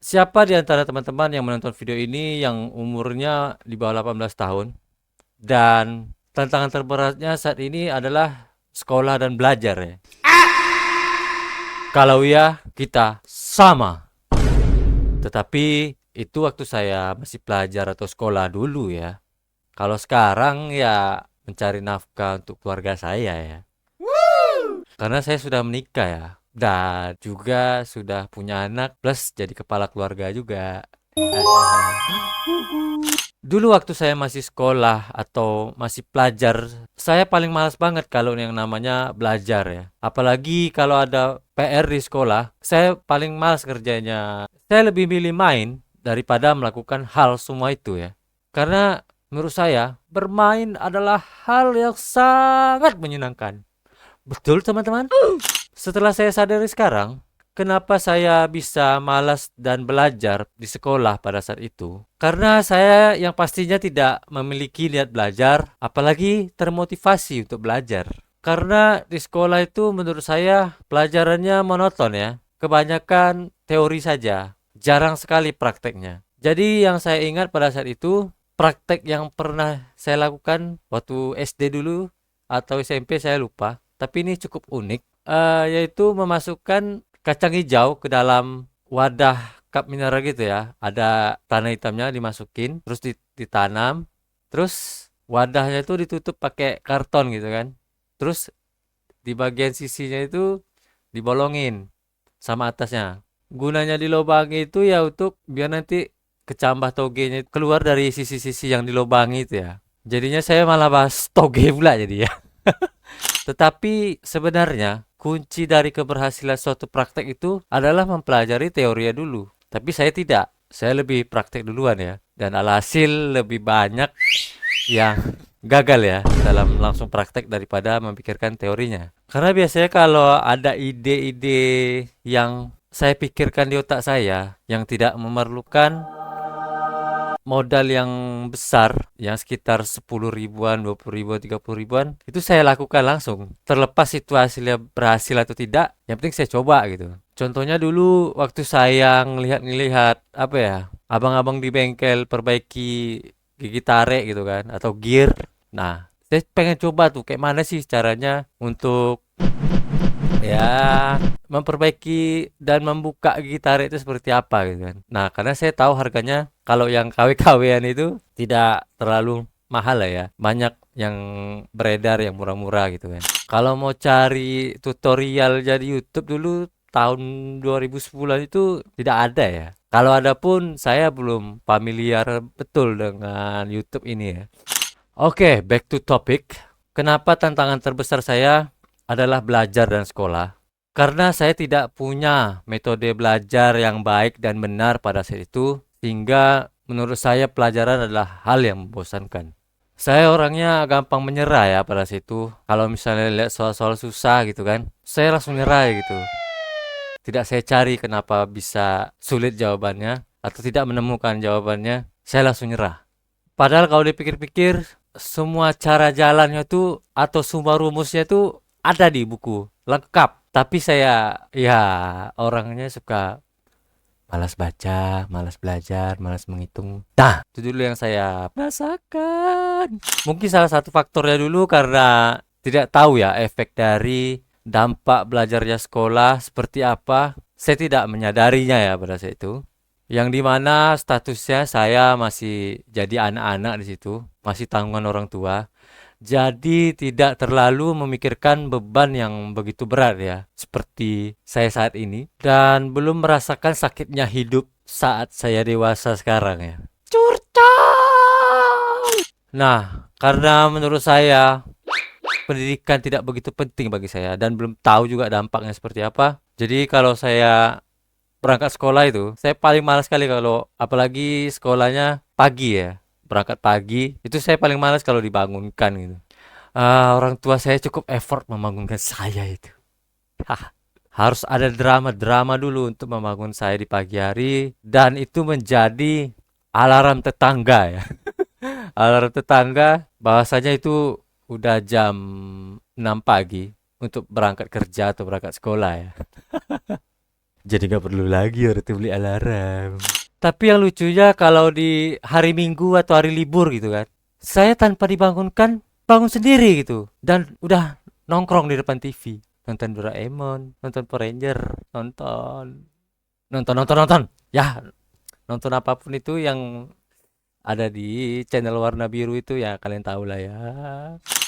Siapa di antara teman-teman yang menonton video ini yang umurnya di bawah 18 tahun dan tantangan terberatnya saat ini adalah sekolah dan belajar ya? Kalau ya, kita sama. Tetapi itu waktu saya masih pelajar atau sekolah dulu ya. Kalau sekarang ya mencari nafkah untuk keluarga saya ya. Karena saya sudah menikah ya. Dan juga sudah punya anak plus jadi kepala keluarga juga. Dulu waktu saya masih sekolah atau masih pelajar, saya paling malas banget kalau yang namanya belajar ya. Apalagi kalau ada PR di sekolah, saya paling malas kerjanya. Saya lebih milih main daripada melakukan hal semua itu ya. Karena menurut saya, bermain adalah hal yang sangat menyenangkan. Betul teman-teman? Setelah saya sadari sekarang, kenapa saya bisa malas dan belajar di sekolah pada saat itu? Karena saya yang pastinya tidak memiliki niat belajar, apalagi termotivasi untuk belajar. Karena di sekolah itu menurut saya pelajarannya monoton ya. Kebanyakan teori saja, jarang sekali prakteknya. Jadi yang saya ingat pada saat itu, praktek yang pernah saya lakukan waktu SD dulu atau SMP saya lupa. Tapi ini cukup unik, yaitu memasukkan kacang hijau ke dalam wadah cup mineral gitu ya. Ada tanah hitamnya dimasukin, terus ditanam, terus wadahnya itu ditutup pakai karton gitu kan. Terus di bagian sisinya itu dibolongin sama atasnya. Gunanya dilobangi itu ya untuk biar nanti kecambah togenya keluar dari sisi-sisi yang dilobangi itu ya. Jadinya saya malah bahas toge pula jadi ya. Tetapi sebenarnya kunci dari keberhasilan suatu praktek itu adalah mempelajari teorinya dulu. Tapi saya tidak. Saya lebih praktek duluan ya. Dan alhasil lebih banyak yang gagal ya dalam langsung praktek daripada memikirkan teorinya. Karena biasanya kalau ada ide-ide yang saya pikirkan di otak saya yang tidak memerlukan modal yang besar, yang sekitar 10 ribuan, 20 ribuan, 30 ribuan, itu saya lakukan langsung. Terlepas itu hasilnya berhasil atau tidak, yang penting saya coba gitu. Contohnya dulu waktu saya ngelihat-ngelihat apa ya, abang-abang di bengkel perbaiki gigi tarik gitu kan, atau gear. Nah, saya pengen coba tuh kayak mana sih caranya untuk ya memperbaiki dan membuka gitar itu seperti apa gitu kan. Nah, karena saya tahu harganya kalau yang KW-KW-an itu tidak terlalu mahal lah ya. Banyak yang beredar yang murah-murah gitu kan. Kalau mau cari tutorial jadi YouTube dulu tahun 2010 itu tidak ada ya. Kalau ada pun saya belum familiar betul dengan YouTube ini ya. Oke, back to topic. Kenapa tantangan terbesar saya adalah belajar dan sekolah? Karena saya tidak punya metode belajar yang baik dan benar pada saat itu, sehingga menurut saya pelajaran adalah hal yang membosankan. Saya orangnya gampang menyerah ya pada saat itu. Kalau misalnya lihat soal-soal susah gitu kan, saya langsung nyerah gitu. Tidak saya cari kenapa bisa sulit jawabannya, atau tidak menemukan jawabannya, saya langsung nyerah. Padahal kalau dipikir-pikir, semua cara jalannya tuh atau semua rumusnya tuh ada di buku, lengkap. Tapi saya ya orangnya suka malas baca, malas belajar, malas menghitung. Nah, itu dulu yang saya rasakan. Mungkin salah satu faktornya dulu karena tidak tahu ya efek dari dampak belajarnya sekolah seperti apa. Saya tidak menyadarinya ya pada saat itu. Yang dimana statusnya saya masih jadi anak-anak di situ, masih tanggungan orang tua. Jadi tidak terlalu memikirkan beban yang begitu berat ya, seperti saya saat ini. Dan belum merasakan sakitnya hidup saat saya dewasa sekarang ya. Curcol! Nah, karena menurut saya pendidikan tidak begitu penting bagi saya dan belum tahu juga dampaknya seperti apa. Jadi kalau saya berangkat sekolah itu, saya paling malas sekali kalau apalagi sekolahnya pagi ya. Berangkat pagi, itu saya paling malas kalau dibangunkan gitu. Orang tua saya cukup effort membangunkan saya itu. Harus ada drama-drama dulu untuk membangun saya di pagi hari dan itu menjadi alarm tetangga ya. Alarm tetangga bahwasanya itu udah jam 6 pagi untuk berangkat kerja atau berangkat sekolah ya. Jadi nggak perlu lagi orang tuh beli alarm. Tapi yang lucunya kalau di hari Minggu atau hari libur gitu kan, saya tanpa dibangunkan bangun sendiri gitu dan udah nongkrong di depan TV, nonton Doraemon, nonton Power Ranger, nonton nonton nonton nonton. Ya, nonton apapun itu yang ada di channel warna biru itu ya kalian tahu lah ya.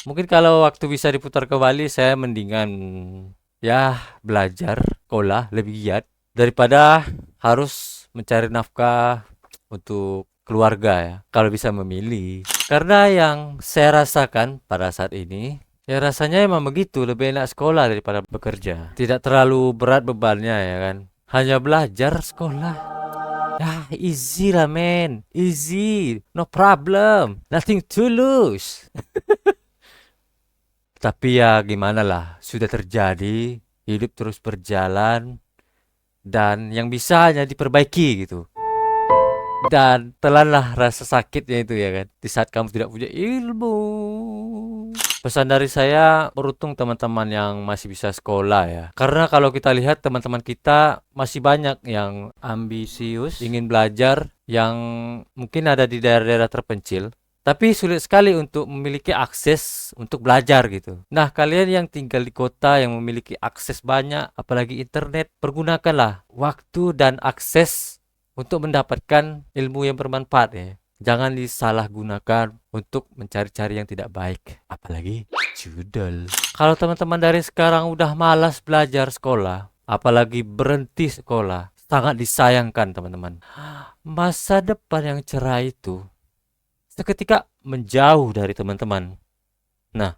Mungkin kalau waktu bisa diputar kembali saya mendingan ya belajar sekolah lebih giat daripada harus mencari nafkah untuk keluarga ya kalau bisa memilih. Karena yang saya rasakan pada saat ini ya rasanya emang begitu, lebih enak sekolah daripada bekerja. Tidak terlalu berat bebannya ya kan. Hanya belajar sekolah. Ah, easy lah men, easy, no problem, nothing to lose. Tapi ya gimana lah, sudah terjadi, hidup terus berjalan, dan yang bisa hanya diperbaiki gitu. Dan telanlah rasa sakitnya itu ya kan, di saat kamu tidak punya ilmu. Pesan dari saya, beruntung teman-teman yang masih bisa sekolah ya. Karena kalau kita lihat teman-teman kita masih banyak yang ambisius, ingin belajar, yang mungkin ada di daerah-daerah terpencil. Tapi sulit sekali untuk memiliki akses untuk belajar gitu. Nah, kalian yang tinggal di kota yang memiliki akses banyak, apalagi internet, pergunakanlah waktu dan akses untuk mendapatkan ilmu yang bermanfaat ya. Jangan disalahgunakan untuk mencari-cari yang tidak baik, apalagi judul. Kalau teman-teman dari sekarang udah malas belajar sekolah, apalagi berhenti sekolah, sangat disayangkan teman-teman. Masa depan yang cerah itu seketika menjauh dari teman-teman. Nah,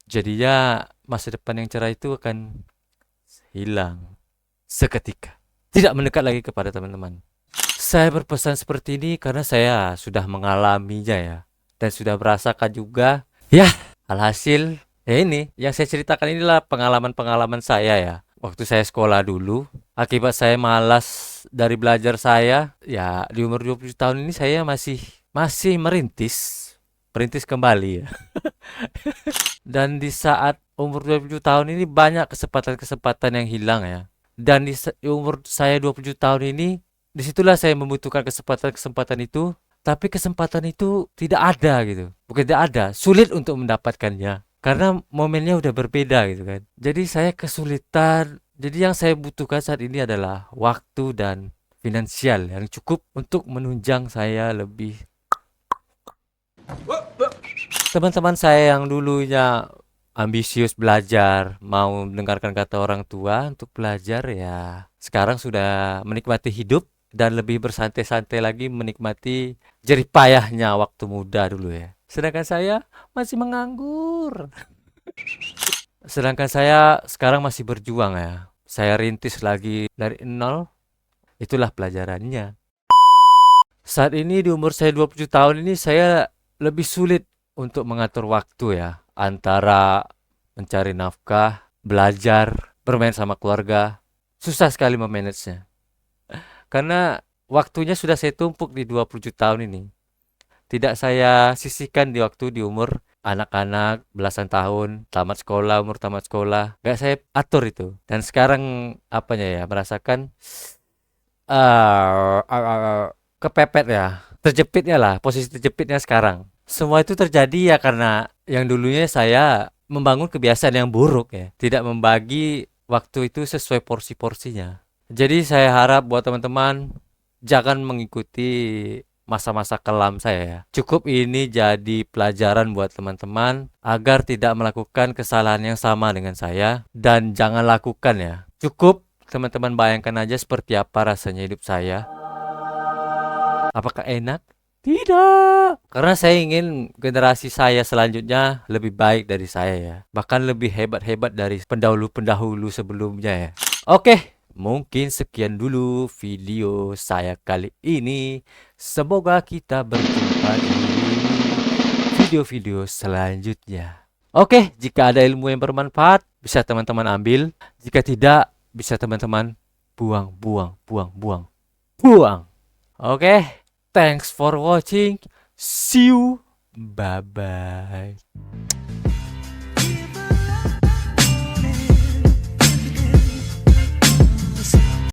jadinya masa depan yang cerah itu akan hilang seketika. Tidak mendekat lagi kepada teman-teman. Saya berpesan seperti ini karena saya sudah mengalaminya ya. Dan sudah merasakan juga. Ya, alhasil ya ini yang saya ceritakan inilah pengalaman-pengalaman saya ya. Waktu saya sekolah dulu, akibat saya malas dari belajar saya, ya di umur 20 tahun ini saya masih merintis kembali ya. Dan di saat umur 27 tahun ini banyak kesempatan-kesempatan yang hilang ya. Dan di umur saya 27 tahun ini, disitulah saya membutuhkan kesempatan-kesempatan itu. Tapi kesempatan itu tidak ada gitu. Bukan tidak ada, sulit untuk mendapatkannya. Karena momennya udah berbeda gitu kan. Jadi saya kesulitan. Jadi yang saya butuhkan saat ini adalah waktu dan finansial yang cukup untuk menunjang saya lebih. Teman-teman saya yang dulunya ambisius belajar, mau mendengarkan kata orang tua untuk belajar ya, sekarang sudah menikmati hidup dan lebih bersantai-santai lagi menikmati jerih payahnya waktu muda dulu ya. Sedangkan saya masih menganggur. Sedangkan saya sekarang masih berjuang ya. Saya rintis lagi dari nol, itulah pelajarannya. Saat ini di umur saya 27 tahun ini saya lebih sulit untuk mengatur waktu ya antara mencari nafkah, belajar, bermain sama keluarga. Susah sekali memanagenya. Karena waktunya sudah saya tumpuk di 27 tahun ini. Tidak saya sisihkan di waktu di umur anak-anak belasan tahun, umur tamat sekolah. Gak saya atur itu. Dan sekarang apanya ya, merasakan kepepet ya. Terjepitnya lah, posisi terjepitnya sekarang. Semua itu terjadi ya karena yang dulunya saya membangun kebiasaan yang buruk ya. Tidak membagi waktu itu sesuai porsi-porsinya. Jadi saya harap buat teman-teman jangan mengikuti masa-masa kelam saya ya. Cukup ini jadi pelajaran buat teman-teman agar tidak melakukan kesalahan yang sama dengan saya. Dan jangan lakukan ya. Cukup teman-teman bayangkan aja seperti apa rasanya hidup saya. Apakah enak? Tidak. Karena saya ingin generasi saya selanjutnya lebih baik dari saya ya. Bahkan lebih hebat-hebat dari pendahulu-pendahulu sebelumnya ya. Oke, mungkin sekian dulu video saya kali ini. Semoga kita berjumpa di video-video selanjutnya. Oke, jika ada ilmu yang bermanfaat, bisa teman-teman ambil. Jika tidak, bisa teman-teman buang, buang, buang, buang, buang. Oke. Thanks for watching. See you. Bye bye.